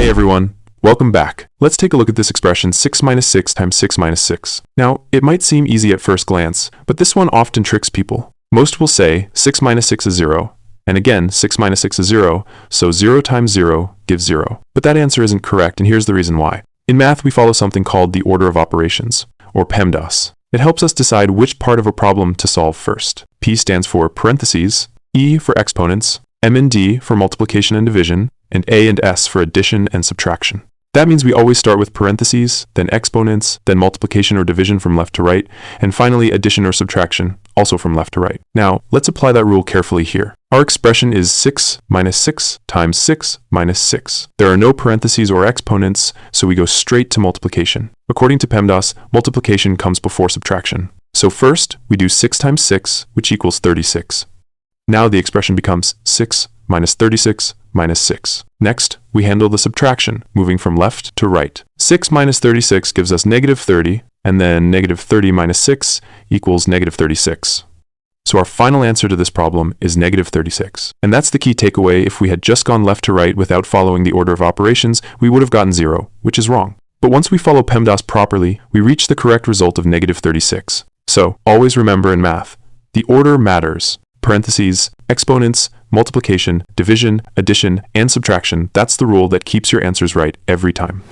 Hey everyone, welcome back. Let's take a look at this expression 6 minus 6 times 6 minus 6. Now, it might seem easy at first glance, but this one often tricks people. Most will say 6 minus 6 is 0, and again 6 minus 6 is 0, so 0 times 0 gives 0. But that answer isn't correct, and here's the reason why. In math, we follow something called the order of operations, or PEMDAS. It helps us decide which part of a problem to solve first. P stands for parentheses, E for exponents, M and D for multiplication and division, and A and S for addition and subtraction. That means we always start with parentheses, then exponents, then multiplication or division from left to right, and finally addition or subtraction, also from left to right. Now, let's apply that rule carefully here. Our expression is 6 minus 6 times 6 minus 6. There are no parentheses or exponents, so we go straight to multiplication. According to PEMDAS, multiplication comes before subtraction. So first, we do 6 times 6, which equals 36. Now the expression becomes 6 minus 36 minus 6. Next, we handle the subtraction, moving from left to right. 6 minus 36 gives us negative 30, and then negative 30 minus 6 equals negative 36. So our final answer to this problem is negative 36. And that's the key takeaway. If we had just gone left to right without following the order of operations, we would have gotten 0, which is wrong. But once we follow PEMDAS properly, we reach the correct result of negative 36. So always remember in math, the order matters. Parentheses, exponents, multiplication, division, addition, and subtraction, that's the rule that keeps your answers right every time.